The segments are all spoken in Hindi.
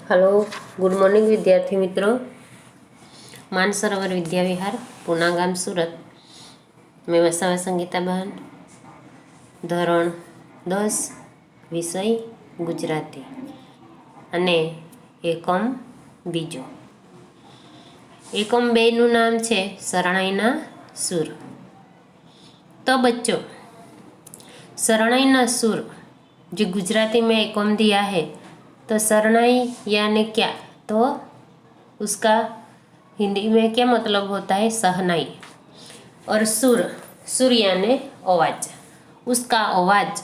हेलो, गुड मॉर्निंग विद्यार्थी मित्रों। मानसरोवर विद्याविहार पूना गाम सूरत में वसावा संगीता बहन धोरण 10 विषय गुजराती अने एकम बीजो। एकम 2 નું नाम है शरणाईना सूर। तो बच्चों, शरणाईना सूर जो गुजराती में एकम दिया है, तो शरणाई यानी क्या? तो उसका हिंदी में क्या मतलब होता है? सहनाई। और सुर, सुर यानी आवाज, उसका आवाज।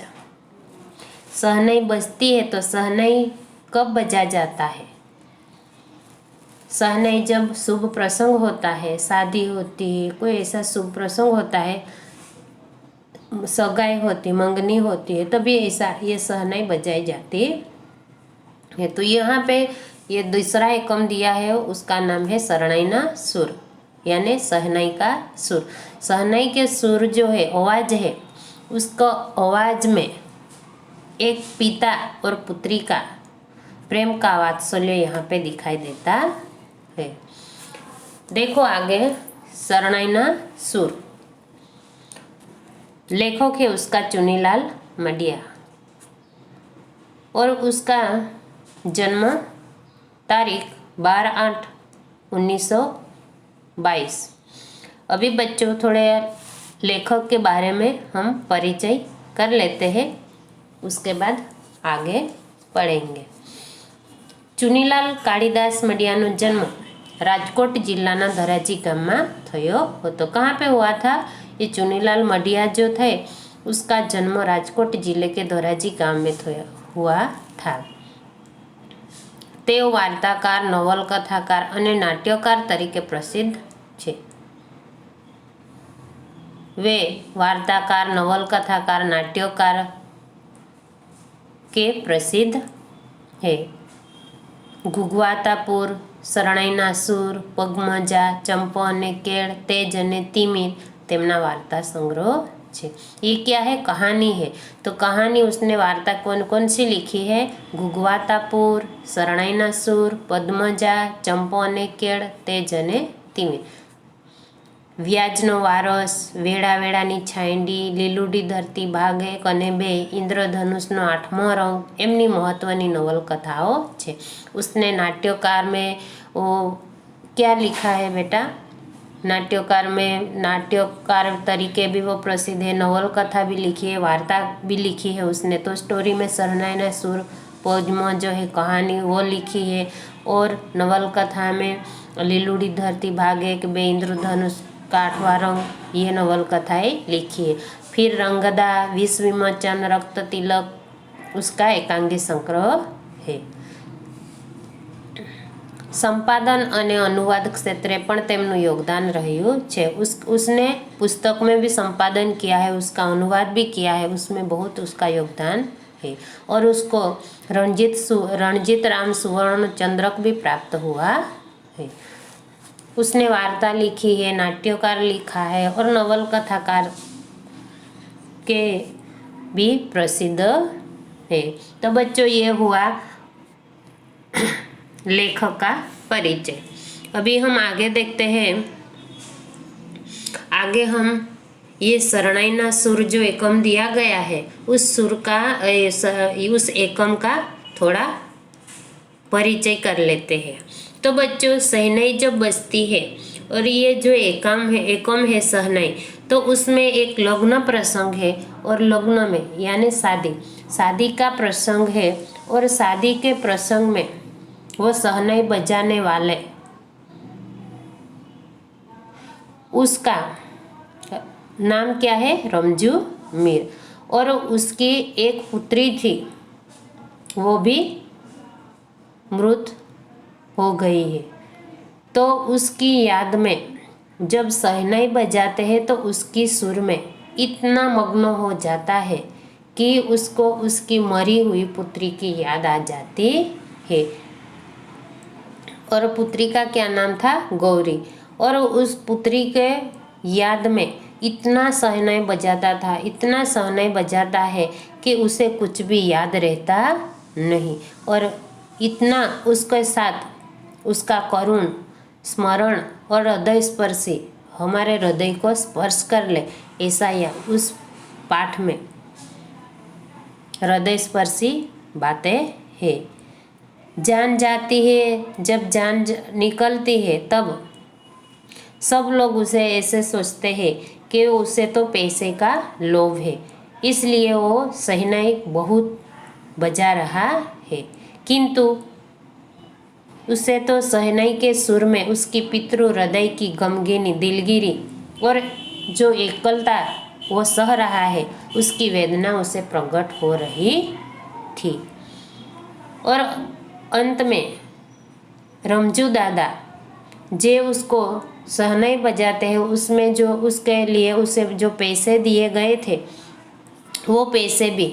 सहनाई बजती है तो सहनाई कब बजा जाता है? सहनाई जब शुभ प्रसंग होता है, शादी होती है, कोई ऐसा शुभ प्रसंग होता है, सगाई होती, मंगनी होती है, तभी ऐसा ये सहनाई बजाई जाती है। तो यहाँ पे ये दूसरा एकम दिया है, उसका नाम है शरणाईना सुर यानी सहनाई का सुर। सहनाई के सुर जो है, आवाज है, उसको आवाज में एक पिता और पुत्री का प्रेम का वात्सल्य यहाँ पे दिखाई देता है। देखो आगे, शरणाईना सुर। लेखक है उसका चुनीलाल मडिया और उसका जन्म तारीख 12/8/1922। अभी बच्चों थोड़े लेखक के बारे में हम परिचय कर लेते हैं, उसके बाद आगे पढ़ेंगे। चुनीलाल काळीदास मडियानो जन्म राजकोट जिल्लाना धराजी गाम में थयो हतो। कहाँ पे हुआ था? ये चुनीलाल मडिया जो थे, उसका जन्म राजकोट जिले के धोराजी गांव में हुआ था। तेओ वार्ताकार, नवलकथाकार और नाट्यकार तरीके प्रसिद्ध छे। वे वार्ताकार, नवलकथाकार, नाट्यकार के प्रसिद्ध है। घुघवातापुर, शरणाईना सूर, पगमजा, चंपो अने केळ, तेज अने तिमिर तेमना वार्ता संग्रह छे। ये क्या है? कहानी है। तो कहानी उसने वार्ता कौन कौन सी लिखी है? घुघवातापुर, शरणाईना सूर, पद्मजा, चंपो अने केळ, तेज अने तिमिर। व्याजनो वारस, वेड़ा वेड़ानी छांयडी, લીલુડી धरती भाग 1 અને 2, इंद्रधनुषનો 8मो रंग एमनी महत्वनी नवलकथाओं छे। उसने नाट्यकार में वो क्या लिखा है बेटा? नाट्यकार में नाट्यकार तरीके भी वो प्रसिद्ध है, नवलकथा भी लिखी है, वार्ता भी लिखी है उसने। तो स्टोरी में शरणाईना सूर, पद्म जो है कहानी वो लिखी है, और नवलकथा में લીલુડી धरती भाग 1, 2, इंद्रधनुष का 8वां रंग, ये नवलकथाएँ लिखी है। फिर रंगदा, विष विमोचन, रक्त तिलक उसका एकांगी संग्रह है। संपादन અને अनुवाद क्षेत्रे पण तेमનું योगदान રહ્યું છે। उसने पुस्तक में भी संपादन किया है, उसका अनुवाद भी किया है, उसमें बहुत उसका योगदान है। और उसको रणजीत राम सुवर्ण चंद्रक भी प्राप्त हुआ है। उसने वार्ता लिखी है, नाट्यकार लिखा है और नवलकथाकार के भी प्रसिद्ध है। तो बच्चों, ये हुआ लेखक का परिचय। अभी हम आगे देखते हैं। आगे हम ये शरणाईना सुर जो एकम दिया गया है, उस सुर का उस एकम का थोड़ा परिचय कर लेते हैं। तो बच्चों, सहनाई जब बजती है और ये जो एकम है सहनाई, तो उसमें एक लग्न प्रसंग है, और लग्न में यानी शादी का प्रसंग है, और शादी के प्रसंग में वो सहनाई बजाने वाले उसका नाम क्या है? रमजू मीर। और उसकी एक पुत्री थी, वो भी मृत हो गई है। तो उसकी याद में जब सहनाई बजाते हैं तो उसकी सुर में इतना मग्न हो जाता है कि उसको उसकी मरी हुई पुत्री की याद आ जाती है। और पुत्री का क्या नाम था? गौरी। और उस पुत्री के याद में इतना सहनाई बजाता है कि उसे कुछ भी याद रहता नहीं। और इतना उसके साथ उसका करुण स्मरण और हृदय स्पर्शी हमारे हृदय को स्पर्श कर ले, ऐसा यह उस पाठ में हृदय स्पर्शी बातें हैं। जान जाती है, जब जान निकलती है तब सब लोग उसे ऐसे सोचते हैं कि उसे तो पैसे का लोभ है, इसलिए वो शहनाई बहुत बजा रहा है। किंतु उसे तो शहनाई के सुर में उसकी पितृ हृदय की गमगीनी दिलगिरी और जो एकलता वो सह रहा है, उसकी वेदना उसे प्रकट हो रही थी। और अंत में रमजू दादा जे उसको शहनाई बजाते हैं, उसमें जो उसके लिए उसे जो पैसे दिए गए थे, वो पैसे भी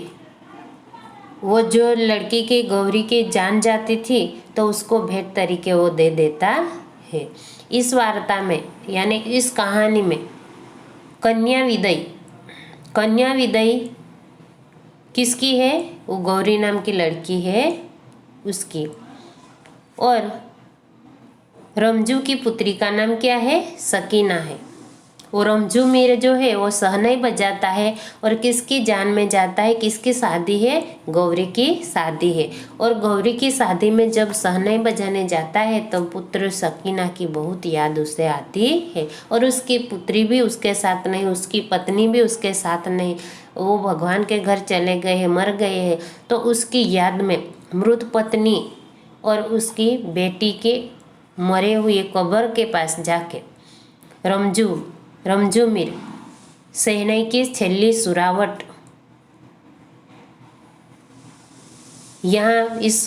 वो जो लड़की की गौरी की जान जाती थी तो उसको भेंट तरीके वो दे देता है। इस वार्ता में यानी इस कहानी में कन्या विदई किसकी है? वो गौरी नाम की लड़की है उसकी। और रमजू की पुत्री का नाम क्या है? सकीना है। वो रमजू मीर जो है वो शहनाई बजाता है और किसकी जान में जाता है? किसकी शादी है? गौरी की शादी है। और गौरी की शादी में जब शहनाई बजाने जाता है तो पुत्र सकीना की बहुत याद उसे आती है। और उसकी पुत्री भी उसके साथ नहीं, उसकी पत्नी भी उसके साथ नहीं, वो भगवान के घर चले गए हैं, मर गए हैं। तो उसकी याद में मृत पत्नी और उसकी बेटी के मरे हुए कब्र के पास जाके रमजू मीर शहनाई की छेल्ली सुरावट यहाँ इस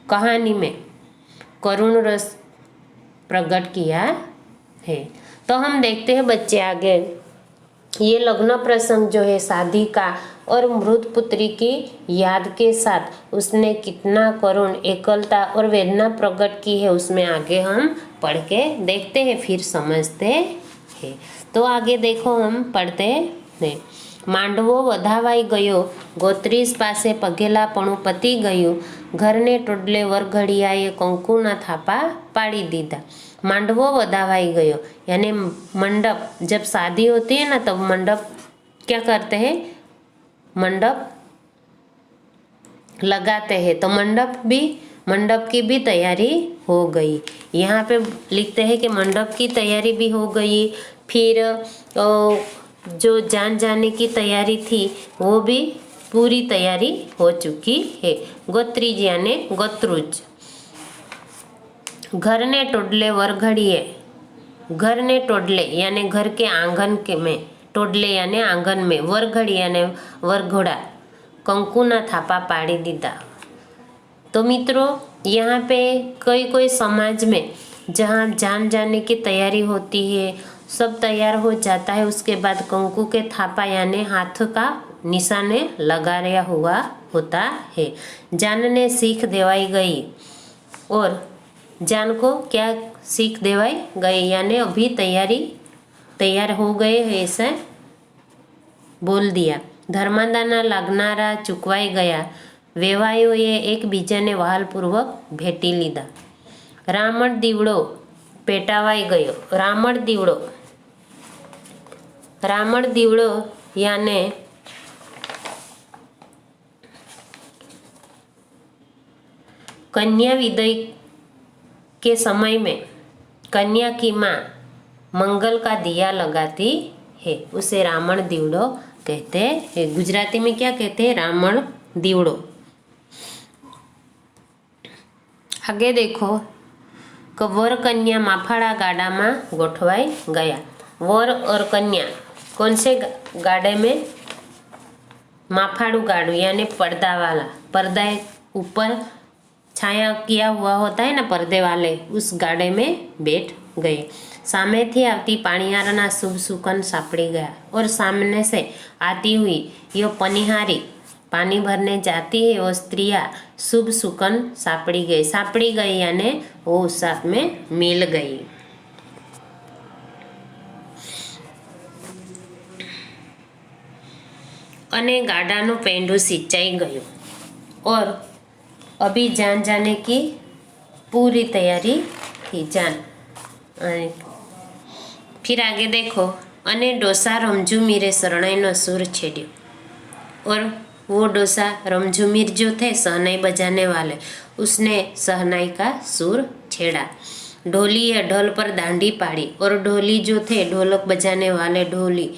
कहानी में करुण रस प्रकट किया है। तो हम देखते हैं बच्चे आगे ये लग्न प्रसंग जो है शादी का और मृत पुत्री की याद के साथ उसने कितना करुण एकलता और वेदना प्रकट की है, उसमें आगे हम पढ़ के देखते हैं, फिर समझते हैं। तो आगे देखो हम पढ़ते हैं। માંડવો વધાવાઈ ગયો, ગોત્રીસ પાસે પગેલાપણું પતી ગયું, ઘરને ટોડલે વરઘડિયાએ કંકુના થાપા પાડી दीदा। मांडवो वधावाई गयो यानी मंडप, जब शादी होती है ना तब मंडप क्या करते हैं? मंडप लगाते हैं। तो मंडप की भी तैयारी हो गई। यहाँ पे लिखते हैं कि मंडप की तैयारी भी हो गई, फिर जो जान जाने की तैयारी थी वो भी पूरी तैयारी हो चुकी है। गोत्रीज यानी गोत्रुज। घर ने टोडले वरघड़िए, घर ने टोडले यानी घर के आंगन के में, टोडले यानी आंगन में, वरघड़ी यानी वरघोड़ा, कंकुना थापा पाड़ी दीदा। तो मित्रों यहाँ पे कोई समाज में जहाँ जान जाने की तैयारी होती है, सब तैयार हो जाता है, उसके बाद कंकु के थापा यानी हाथ का निशाने लगाया हुआ होता है। जान ने सीख देवाई गई और जान को क्या सीख देवाई गई यानी अभी तैयार हो गए ऐसे बोल दिया। धर्मादाना लागनारा चूकवाई गया, वेवायोए एक बीजाने वहालपूर्वक भेटी लीधा। रामण दीवड़ो पेटावाई गयो। रामण दीवड़ो यानी कन्या विदई के समय में कन्या की माँ मंगल का दिया लगाती है, उसे रामण दीवड़ो कहते हैं। गुजराती में क्या कहते हैं? रामण दीवड़ो। आगे देखो कि वर कन्या माफाड़ा गाड़ा में गोठवाई गया। वर और कन्या कौन से गाड़े में? माफाड़ू गाड़ू यानी पर्दा वाला, पर्दा ऊपर छाया किया हुआ होता है ना पर्दे वाले, उस गाड़े में बैठ गए। सामे थी आती पाणियारना शुभ सुकन सापड़ी गया और सामने से आती हुई यो पनिहारी पानी भरने जाती है वो स्त्रियाँ शुभ सुकन सापड़ी गई यानी वो उस साथ में मिल गई। अने गाडाનું पेंडू सिंचाई गયું और अभी जान जाने की पूरी तैयारी थी। जान फिर आगे देखो, अने डोसा रमझुमीरे शरणाईनो सुर छेड़ियो। और वो डोसा रमझुमीर जो थे शहनाई बजाने वाले, उसने शहनाई का सुर छेड़ा। ढोली है ढोल पर दांडी पाड़ी, और ढोली जो थे ढोलक बजाने वाले ढोली,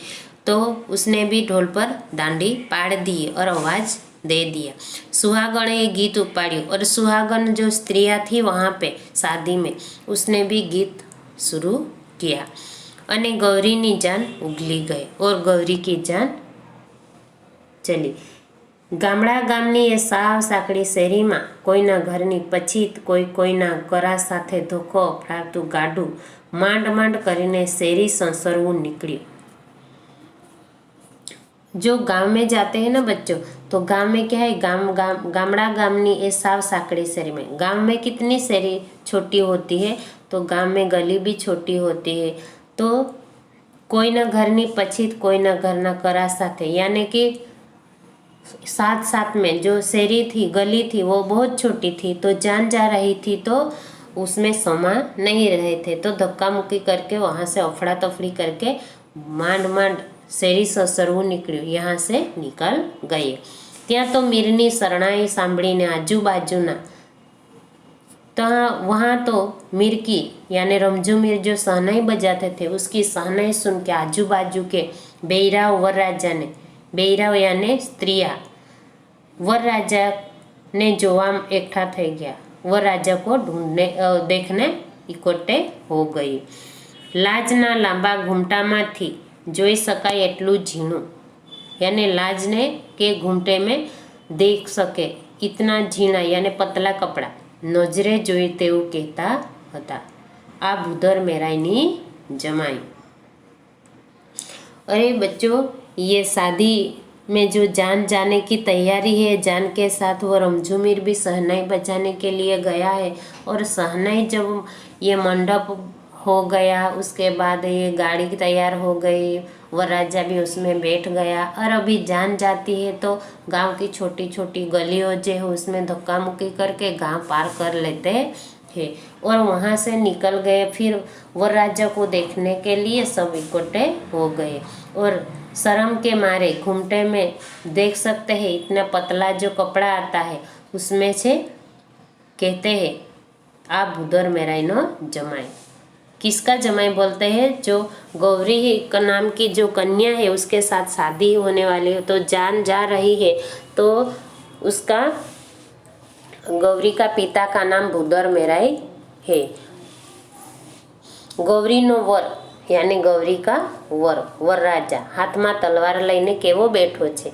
तो उसने भी ढोल पर दांडी पाड़ दी और आवाज दे दिया। सुहागण ये गीत उपाड़ियो, और सुहागन जो स्त्रियां थी वहाँ पे शादी में, उसने भी गीत शुरू किया। अने गौरी नी जान उगली गई, और गौरी की जान चली। गामड़ा गामनी ए साव साकड़ी શેરીમાં કોઈના ઘરની પછીત કોઈના કરા સાથે ધોકો અફડાવતું ગાડું માંડ માંડ કરીને શેરી સંસરવું निकलियो। जो गांव में जाते हैं ना बच्चों, तो गांव में क्या है, गामड़ा गामनी ए साव साकड़ी शेरी में, गांव में कितनी शेरी छोटी होती है, तो गांव में गली भी छोटी होती है। तो कोईना घरनी पछीत कोईना घरना करा साथे, यानी कि साथ साथ में जो शेरी थी, गली थी, वो बहुत छोटी थी, तो जान जा रही थी तो उसमें समा नहीं रहे थे, तो धक्का मुक्की करके वहाँ से अफड़ा तफड़ी करके मांड मांड શેરી સસરવું નીકળ્યું, यहाँ से निकल गए। ત્યાં તો મીરની શરણાઈ સાંભળીને આજુબાજુના, तो वहाँ तो मीर की यानी रमझुमीर जो शहनाई बजाते थे, उसकी शहनाई सुन के आजू बाजू के बेराव वरराजा ने, बेराव यानी स्त्रिया, वरराजा ने जोवा एकठा થઈ ગયા। वरराजा को ढूंढने देखने इकट्ठे हो गई। लाजना लांबा घूमटामांथी જોઈ શકાય એટલું ઝીણું, यानी लाज ने के घूमटे में देख सके इतना झीणा यानी पतला कपड़ा नजरे जोई तेवुं कहता हता। आ भूधर मेराईनी जमाई। अरे बच्चों, ये शादी में जो जान जाने की तैयारी है, जान के साथ वो रमझुमीर भी शहनाई बजाने के लिए गया है। और शहनाई जब ये मंडप हो गया, उसके बाद ये गाड़ी तैयार हो गई, वरराजा भी उसमें बैठ गया, और अभी जान जाती है तो गांव की छोटी छोटी गलियों जो है उसमें धक्का मुक्की करके गांव पार कर लेते हैं, और वहाँ से निकल गए। फिर वरराजा को देखने के लिए सब इकट्ठे हो गए, और शर्म के मारे घूमटे में देख सकते हैं इतना पतला जो कपड़ा आता है, उसमें से कहते हैं आ भूधर मेराईनो जमाई। किसका जमाई बोलते हैं? जो गौरी का नाम की जो कन्या है उसके साथ शादी होने वाली है, तो जान जा रही है, तो उसका गौरी का पिता का नाम भूधर मेराई है। गौरी नो वर यानी गौरी का वर, वरराजा हाथ में तलवार लईने केवो बैठो छे।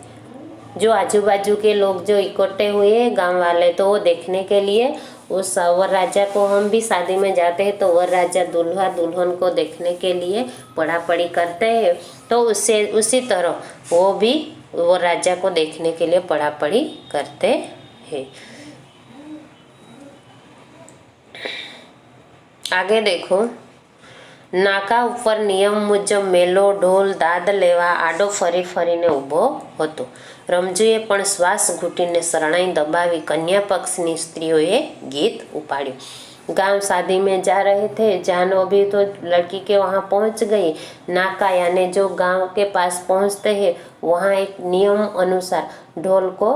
जो आजू बाजू के लोग जो इकट्ठे हुए गांव वाले, तो वो देखने के लिए उस वरराजा को, हम भी शादी में जाते हैं तो वरराजा दूल्हा दुल्हन को देखने के लिए पड़ापड़ी करते हैं, तो उससे उसी तरह वो भी वरराजा को देखने के लिए पड़ापड़ी करते हैं। आगे देखो, नाका ऊपर नियम मुजब मेलो ढोल दाद लेवा आडो फरी फरीने ऊभो हतो। रमजुए पण श्वास घूटीने शरणाई दबावी कन्या पक्षनी स्त्रीओए गीत उपाड्યું। गांव शादी में जा रहे थे, जान अभी तो लड़की के वहाँ पहुँच गई। नाका यानी जो गांव के पास पहुँचते हैं, वहाँ एक नियम अनुसार ढोल को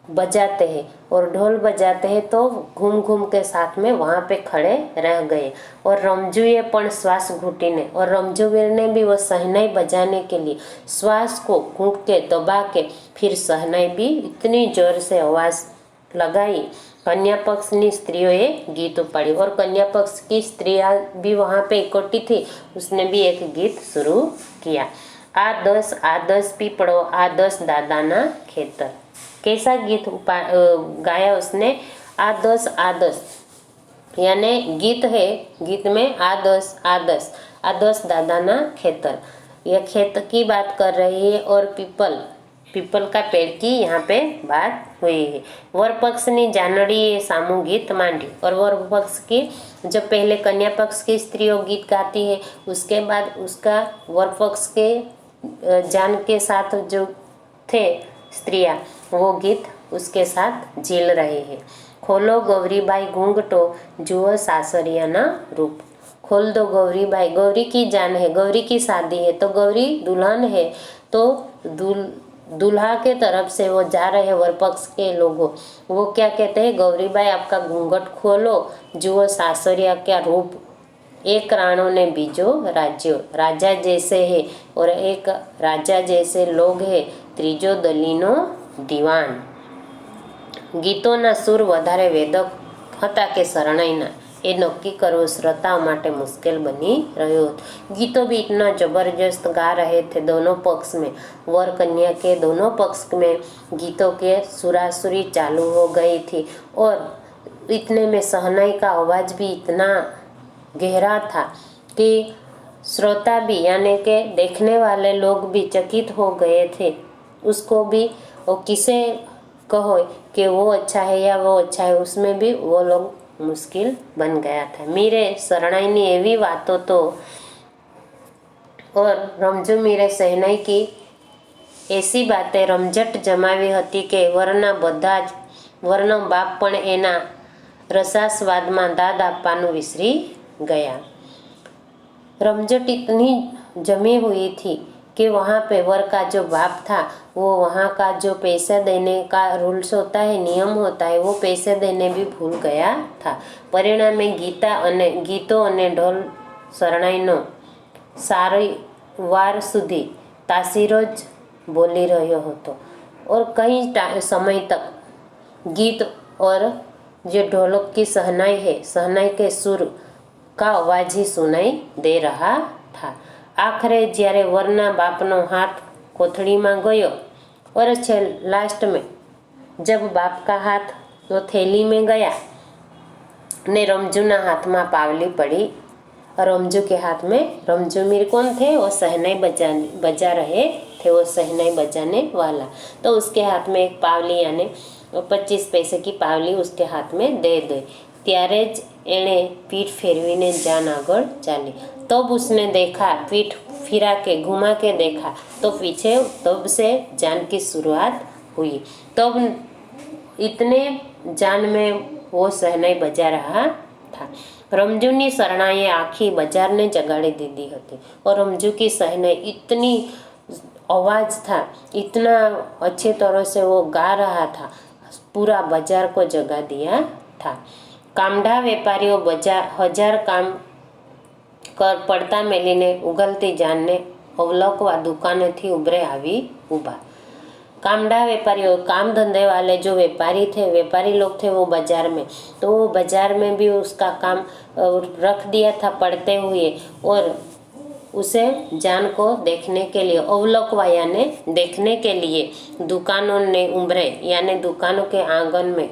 बजाते हैं, और ढोल बजाते हैं तो घूम घूम के साथ में वहाँ पे खड़े रह गए। और रमजुए पण श्वास घूटीने, और रमजुवीर ने भी वो शहनाई बजाने के लिए श्वास को घूंट के दबा के फिर शहनाई भी इतनी जोर से आवाज़ लगाई। कन्या पक्षनी स्त्रियों गीत उपाड़ी, और कन्या पक्ष की स्त्रियाँ भी वहाँ पे इकट्ठी थी, उसने भी एक गीत शुरू किया। आ 10 पीपड़ो आ 10 दादाना खेतर। कैसा गीत गाया उसने? आ 10 यानी गीत है, गीत में आ 10 दादाना खेतर, यह खेत की बात कर रही है, और पीपल का पेड़ की यहाँ पे बात हुई है। वर पक्ष ने जानड़ी सामू गीत मांडी, और वर पक्ष की जब पहले कन्या पक्ष की स्त्रियों गीत गाती है, उसके बाद उसका वर पक्ष के जान के साथ जो थे स्त्रियाँ, वो गीत उसके साथ झेल रहे हैं। खोलो गौरीबाई घूंघटो, जुओ सासरियाना रूप। खोल दो गौरीबाई, गौरी की जान है, गौरी की शादी है, तो गौरी दुल्हन है, तो दूल्हा के तरफ से वो जा रहे वर पक्ष के लोगों, वो क्या कहते हैं, गौरीबाई आपका घूंघट खोलो, जुओ सासरिया क्या रूप। एक राणो ने बीजो राज्यो, राजा जैसे है और एक राजा जैसे लोग है, त्रीजो दलीनो दीवान। ગીતોના સૂર વધારે વેદક હતા કે શરણાઈના, એ नक्की करવું श्रोताओं माटे मुश्किल बनी रह्यो। गीतों भी इतना जबरदस्त गा रहे थे दोनों पक्ष में, वर कन्या के दोनों पक्ष में गीतों के सुरासुरी चालू हो गई थी और इतने में शहनाई का आवाज भी इतना गहरा था कि श्रोता भी यानी के देखने वाले लोग भी चकित हो गए थे। उसको भी वो किसे कहो कि वो अच्छा है या वो अच्छा है, उसमें भी वो लोग मुश्किल बन गया था। मीरे शरणाईनी एवी बातों तो और रमजू मीरे शहनाई की ऐसी बातें रमझट जमावी हती के वरना बधा ज वरनो बाप पण एना रसास्वादमां दाद आपवानुं विसरी गया। रमझट इतनी जमी हुई थी कि वहाँ पे वर का जो बाप था वो वहाँ का जो पैसा देने का रूल्स होता है, नियम होता है, वो पैसे देने भी भूल गया था। परिणामे गीतों अने ढोल शरणाईनो सारी वार सुधी तासीरो ज बोली रह्यो हतो और कई समय तक गीत और जो ढोलक की सहनाई है, सहनाई के सुर का आवाज ही सुनाई दे रहा था। आखिरे ज्यारे वरना बापनो हाथ कोथड़ी में गयो और लास्ट में जब बाप का हाथ तो थैली में गया ने रमजूना हाथ में पावली पड़ी, रमजू के हाथ में, रमजू मीर कौन थे, वो सहनाई बजा रहे थे, वो सहनाई बजाने वाला, तो उसके हाथ में एक पावली यानी 25 पैसे की पावली उसके हाथ में दे दी। त्यारे ज एणे पीठ फेरवीने जान आगळ चाली। तब उसने देखा, पीठ फिरा के घुमा के देखा तो पीछे, तब से जान की शुरुआत हुई। तब इतने जान में वो शहनाई बजा रहा था। रमजूनी शरणाईए आखी बाजार ने जगाड़ी दीदी हती और रमजू की शहनाई इतनी आवाज था, इतना अच्छे तरह से वो गा रहा था, पूरा बाजार को जगा दिया था। कामढा वेपारीओ हजार काम कर पड़ता मेलीने उगलती जान ने अवलकवा दुकाने थी उभरे आवी उभा। कामढा व्यापारी, काम धंधे वाले जो व्यापारी थे, व्यापारी लोग थे वो बाजार में, तो वो बाजार में भी उसका काम रख दिया था पढ़ते हुए और उसे जान को देखने के लिए, अवलकवा यानी देखने के लिए दुकानों ने उभरे यानी दुकानों के आंगन में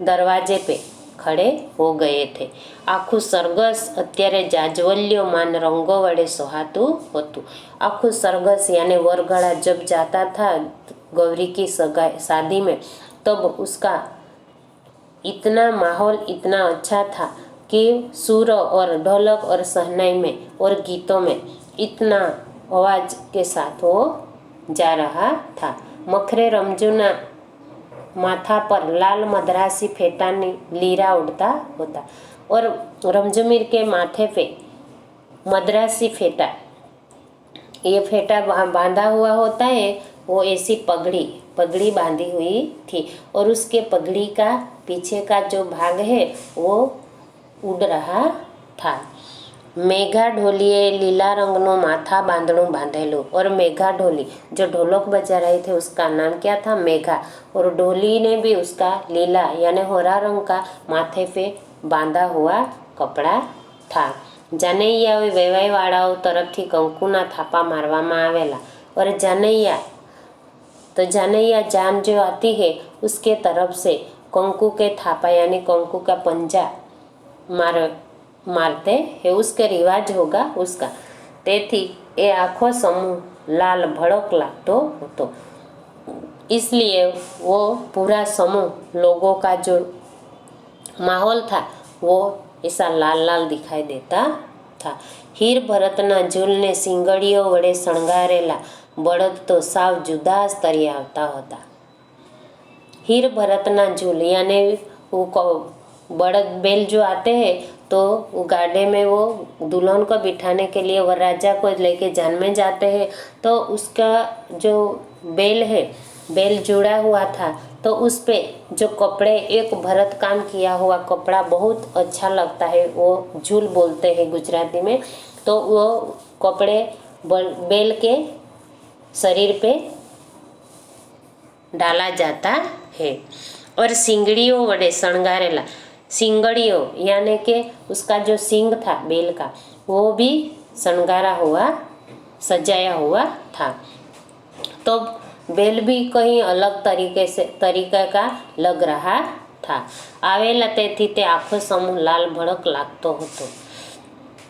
दरवाजे पे खड़े हो गए थे। आखू सरगस अत्यारे जाज्वल्यो मान रंगो वडे सोहातु होतु। आखू सरगस यानी वरगड़ा जब जाता था गौरी की शादी में, तब उसका इतना माहौल इतना अच्छा था कि सुर और ढोलक और सहनाई में और गीतों में इतना आवाज के साथ वो जा रहा था। मखरे रमजूना माथा पर लाल मद्रासी फेटानी लीरा उड़ता होता और रमजमीर के माथे पे मद्रासी फेटा, ये फेटा बांधा हुआ होता है, वो ऐसी पगड़ी बांधी हुई थी और उसके पगड़ी का पीछे का जो भाग है वो उड़ रहा था। मेघा ढोलीए लीला रंगनो माथा बांधणुं बांधेलू और मेघा ढोली जो ढोलक बजा रहे थे उसका नाम क्या था, मेघा, और ढोली ने भी उसका लीला यानी हरा रंग का माथे पे बांधा हुआ कपड़ा था। जानैया वेवाई वाળાઓ तरफथी कंकुना थापा मारवामां आवेला और जानैया जान जो आती है उसके तरफ से कंकु के थापा यानी कंकु का पंजा मारते हैं, उसके रिवाज होगा उसका। तेथी ए आखो समूह लाल भड़क लागतो होतो, इसलिए वो पूरा समूह लोगों का जो माहौल था वो ऐसा लाल लाल दिखाई देता था। हीर भरतना झूल ने सिंगड़ियों वड़े शणगारेला बळद तो साव जुदा स्तरे आवता होता। हीर भरतना झूल, यानी वो बड़द बैल जो आते हैं तो वो गाड़े में वो दुल्हन को बिठाने के लिए वरराजा को लेके जान में जाते हैं, तो उसका जो बैल है, बैल जुड़ा हुआ था, तो उस पे जो कपड़े, एक भरत काम किया हुआ कपड़ा बहुत अच्छा लगता है, वो झूल बोलते हैं गुजराती में। तो वो कपड़े बैल के शरीर पे डाला जाता है। और सिंगड़ियों वडे शणगारेला, सिंगड़ियों यानी कि उसका जो सींग था बैल का, वो भी शणगारा हुआ, सजाया हुआ था। तो बैल भी कहीं अलग तरीके का लग रहा था। आवेला तेथी ते आखो समूह लाल भड़क लागतो हतो।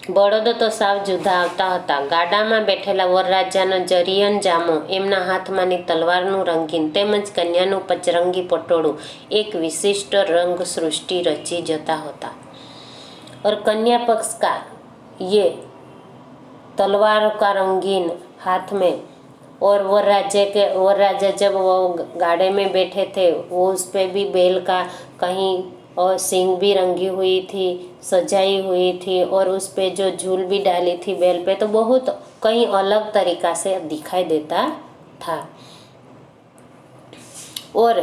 बળદો તો સાવ જુદા આવતા હતા। ગાડામાં બેઠેલા વરરાજાનો જરિયન જામો, એમના હાથમાંની તલવારનું રંગીન તેમજ કન્યાનું પચરંગી પટોળું એક વિશિષ્ટ રંગ સૃષ્ટિ રચી જતા હતા। और कन्या पक्ष का ये तलवार का रंगीन हाथ में, और वरराजा जब वो गाड़े में बैठे थे, वो उस पे भी बैल का कहीं और सींग भी रंगी हुई थी, सजाई हुई थी, और उस पे जो झूल भी डाली थी बैल पे, तो बहुत कहीं अलग तरीका से दिखाई देता था। और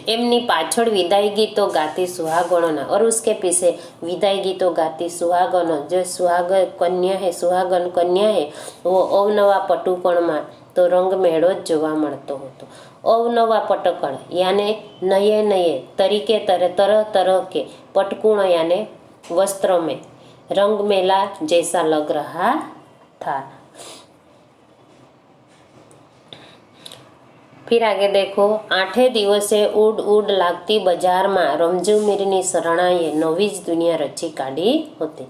एमनी पाछड़ विदाई गीतों गाती सुहागणों, और उसके पीछे विदाई गीतों गाती सुहागणों, जो सुहाग कन्या है, सुहागन कन्या है, वो अवनवा पटुकण में तो रंग मेड़ो ज जोवा मळतो हतो। अवनवा पटकण यानी नए नए तरीके, तरह तरह के, पटकुण यानी वस्त्रों में रंग मेला जैसा लग रहा था। फिर आगे देखो, 8 दिवसे उड उड लागती बाजार में रमजू मीरनी शरणाए नवी ज दुनिया रची काढ़ी होती।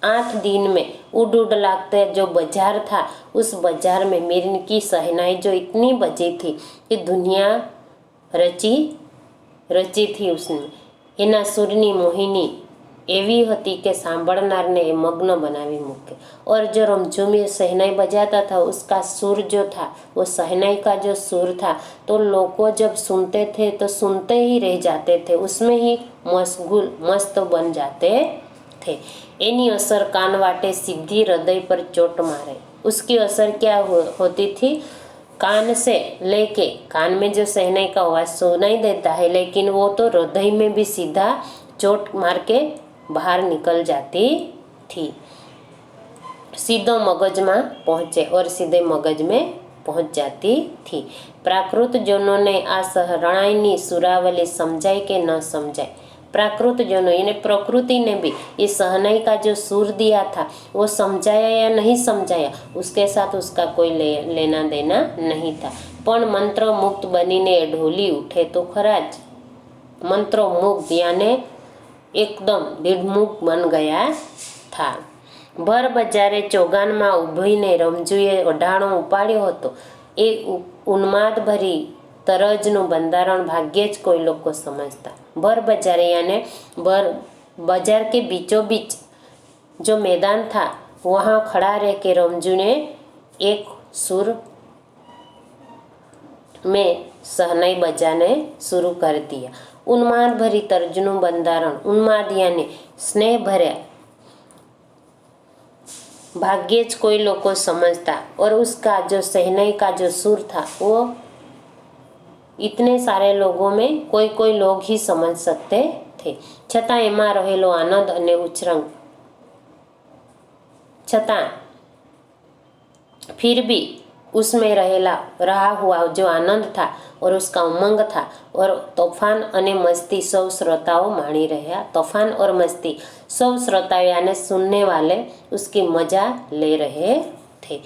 8 दिन में उड उड लागते जो बाजार था, उस बाजार में मीरन की शहनाई जो इतनी बजी थी कि दुनिया रची थी उसने। एना सुरनी मोहिनी एवी हती के सांभळनारने मग्न बनावी मूके। और जो रमझूमी शहनाई बजाता था, उसका सुर जो था, वो शहनाई का जो सुर था, तो लोग जब सुनते थे तो सुनते ही रह जाते थे, उसमें ही मशगूल मस्त बन जाते थे। एनी असर कान वाटे सीधी हृदय पर चोट मारे। उसकी असर क्या होती थी? कान से लेके, कान में जो शहनाई का आवाज सुनाई देता है, लेकिन वो तो हृदय में भी सीधा चोट मार के बाहर निकल जाती थी, सीधो मगज में पहुंचे और सीधे मगज में पहुंच जाती थी। प्राकृत जनों ने आ शरणाई सुरावली समझाई के न समझाई। प्राकृत जनों यानी प्रकृति ने भी इस शहनाई का जो सुर दिया था, वो समझाया या नहीं समझाया, उसके साथ उसका कोई लेना देना नहीं था। पण मंत्र मुक्त बनीने ढोली उठे तो खराज। मंत्र मुक्त यानी एकदम दृढ़मुख बन गया था। भर बजारे चौगान में उभीने रमजूए ओढाणो उपाड्यो हतो। ए उन्माद भरी तरजनु बंधारण भाग्ये ज कोई लोग समझता। भर बजारे यानी भर बाजार के बीचों बीच जो मैदान था, वहाँ खड़ा रह के रमजू ने एक सुर में शहनाई बजाने शुरू कर दिया। उन्माद भरी तर्जनु बंधारण, उन्माद यानी स्नेह भरे भाग्ये ज कोई लोग समझता। और उसका जो शहनाई का जो सुर था, वो इतने सारे लोगों में कोई कोई लोग ही समझ सकते थे। छतां एमां रहेलो आनंद अने उछरंग, छतां फिर भी उसमें रहा हुआ जो आनंद था और उसका उमंग था, और तूफान अने मस्ती सब श्रोताओं माणी रहा। तूफान और मस्ती सब श्रोताओं यानी सुनने वाले उसकी मजा ले रहे थे।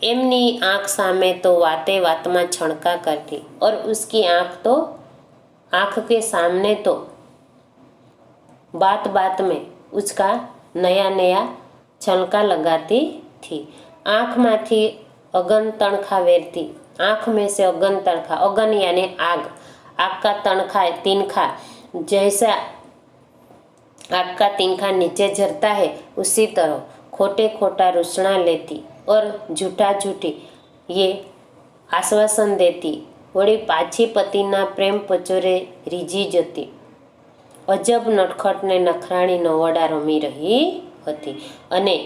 एमनी आँख सामे तो वाते वात में छणका करती, और उसकी आँख के सामने तो बात बात में उसका नया नया छलका लगाती थी। आँख में थी अगन तणखा वेरती, आँख में से अगन तणखा, अगन यानी आग, आग का तणखा तिनखा, जैसा आग का तिनखा नीचे झरता है, उसी तरह खोटे खोटा रुसना लेती और झूठा झूठी ये आश्वासन देती વળી પાછી પતિના પ્રેમ પચોરે રીઝી જતી અજબ નટખટને નખરાણી નવડા રમી રહી હતી। અને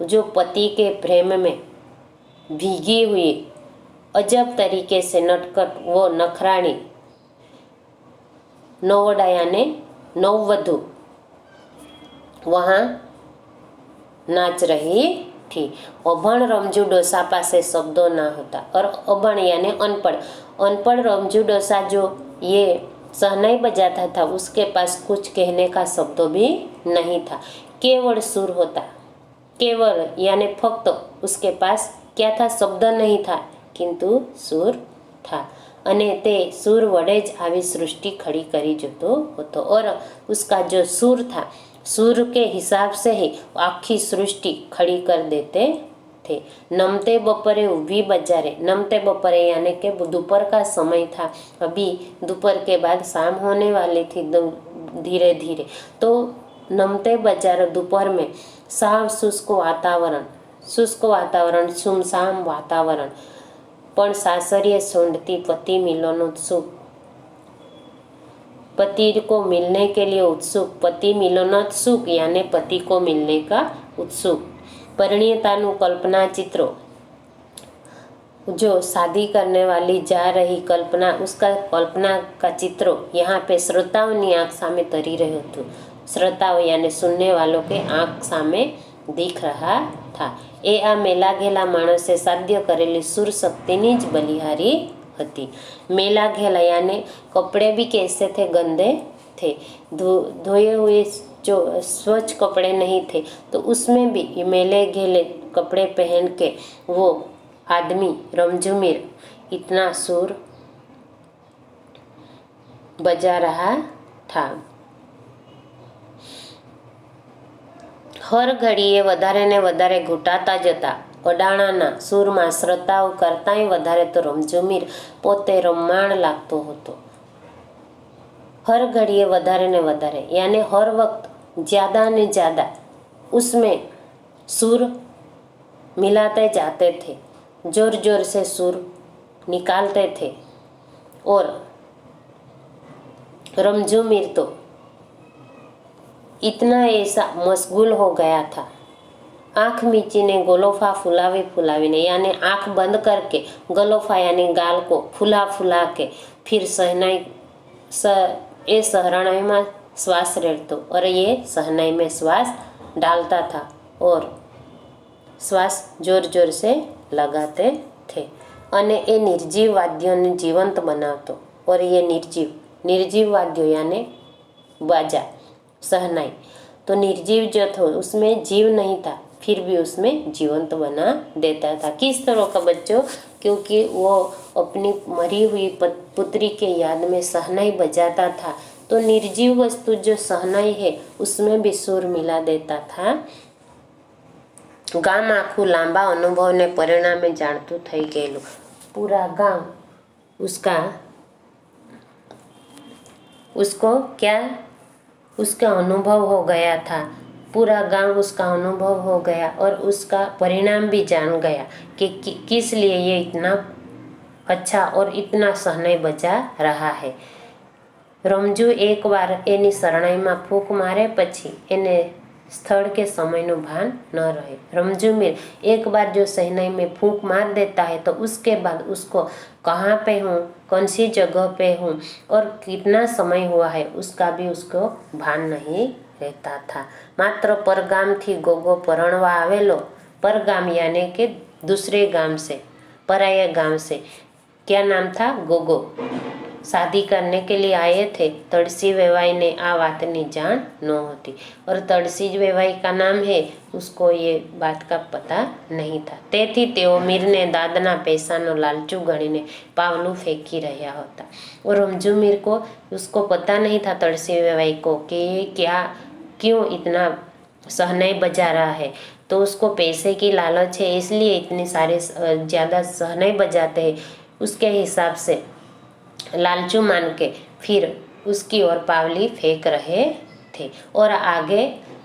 जो पति के प्रेम में भीगी हुई अजब तरीके से नटखट वो नखराणी नवड़ा यानी नववधु वहाँ नाच रही थी। अभण रमजू डोसा पासे शब्दों ना होता और अभण यानी अनपढ़ अनपढ़ रमजू डोसा जो ये सहनाई बजाता था उसके पास कुछ कहने का शब्द भी नहीं था। केवल सुर होता केवल यानी फक्त उसके पास क्या था शब्द नहीं था किंतु सुर था अने ते सुर वडे ज आवी सृष्टि खड़ी करी जतो होतो और उसका जो सुर था सुर के हिसाब से ही आखी सृष्टि खड़ी कर देते थे। नमते बपरे ऊभी बजारे नमते बपरे यानी कि दोपहर का समय था अभी दोपहर के बाद शाम होने वाली थी धीरे धीरे तो नमते बाजार दोपहर में साव शुष्क वातावरण सुमसाम वातावरण पण सासरिये सोंढती पति मिलनोत्सुक पति को मिलने के लिए उत्सुक पति मिलनोत्सुक यानी पति को मिलने का उत्सुक परिणीयतानु कल्पना चित्रों जो शादी करने वाली जा रही कल्पना उसका कल्पना का चित्रों यहाँ पे श्रोताओं की आंख सामे तरी रहे थे। श्रोताओं यानी सुनने वालों के आंख सामे दिख रहा था। ए आ मेला घेला माणसे साध्य करेली सुर शक्तिनी ज बलिहारी हती। मेला घेला यानी कपड़े भी कैसे थे गंदे थे धोए हुए जो स्वच्छ कपड़े नहीं थे तो उसमें भी मेले घेले कपड़े पहन के वो आदमी रमझुमिर इतना सुर बजा रहा था। हर घड़ीए वधारे ने वधारे घूंटाता जता अडाणाना सूरमा श्रोताओ करतांय वधारे तो रमझुमिर पोते रममाण लागतो होतो। हर घड़ीए वधारे ने वधारे यानी हर वक्त ज्यादा ने ज्यादा उसमें सुर मिलाते जाते थे जोर जोर से सुर निकालते थे और रमझुमिर तो इतना ऐसा मशगूल हो गया था आँख मीचीने गोलोफा फुलावी फुलावीने यानी आँख बंद करके गलोफा यानी गाल को फुला फुला के फिर ये सहनाई में श्वास रेड़तो और ये सहनाई में श्वास डालता था और श्वास जोर जोर से लगाते थे अने ए निर्जीव वाद्यों ने जीवंत बनावतो और ये निर्जीव वाद्यों यानी बाजा सहनाई तो निर्जीव जो था उसमें जीव नहीं था फिर भी उसमें जीवंत बना देता था। किस तरह का बच्चों क्योंकि वो अपनी मरी हुई पुत्री के याद में सहनाई बजाता था तो निर्जीव वस्तु जो सहनाई है उसमें भी सुर मिला देता था। गाम आखू लांबा अनुभव ने परिणामे जाणतु थई गयेलुं पूरा गांव उसका अनुभव हो गया था। पूरा गांव उसका अनुभव हो गया और उसका परिणाम भी जान गया कि किस लिए ये इतना अच्छा और इतना सहनाई बजा रहा है। रमजू एक बार एनी शरणाई में फूंक मारे पछी एने स्थल के समय नु भान न रहे। रमझुमिर एक बार जो सहनाई में फूंक मार देता है तो उसके बाद उसको कहाँ पे हूँ कौन सी जगह पे हूँ और कितना समय हुआ है उसका भी उसको भान नहीं रहता था। मात्र परगाम थी गोगो परણવા आवेलो परगाम यानी कि दूसरे गांव से पराये गांव से क्या नाम था गोगो शादी करने के लिए आए थे। तड़सी वेवाई ने आ बातनी जान न होती और तड़सी वेवाई का नाम है उसको ये बात का पता नहीं था। तेथी तेओ मीरने दादना पैसानो लालचू गणीने पावलू फेंकी रहा होता और रमझुमिर को उसको पता नहीं था तड़सी वेवाई को कि क्या क्यों इतना सहनाई बजा रहा है तो उसको पैसे की लालच है इसलिए इतनी सारे ज़्यादा सहनाई बजाते हैं। उसके हिसाब से लालचू मान के फिर उसकी ओर पावली फेंक रहे थे और आगे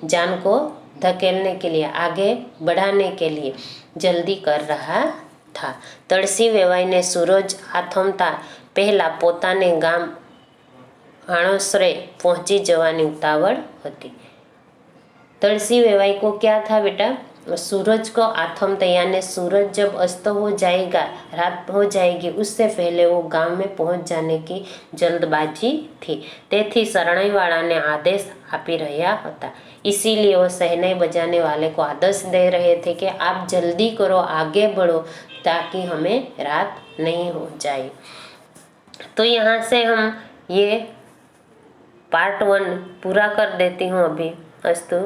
जान को धकेलने के लिए आगे बढ़ाने के लिए जल्दी कर रहा था। तड़सी वेवाई ने सूरज आथमता પહેલાં પોતાને ગામ આણોસરે પહોંચી જવાની ઉતાવળ હતી। तुलसी वेवाई को क्या था बेटा? सूरज को आथमते यानी सूरज जब अस्त हो जाएगा, रात हो जाएगी, उससे पहले वो गांव में पहुंच जाने की जल्दबाजी थी। તેથી શરણાઈવાળાને आदेश આપી રહ્યા હતા। इसीलिए वो शहनाई बजाने वाले को आदेश दे रहे थे कि आप जल्दी करो, आगे बढ़ो, ताकि हमें रात नहीं हो जाए। तो यहाँ से हम ये पार्ट 1 पूरा कर देती हूँ अभी। अस्तु।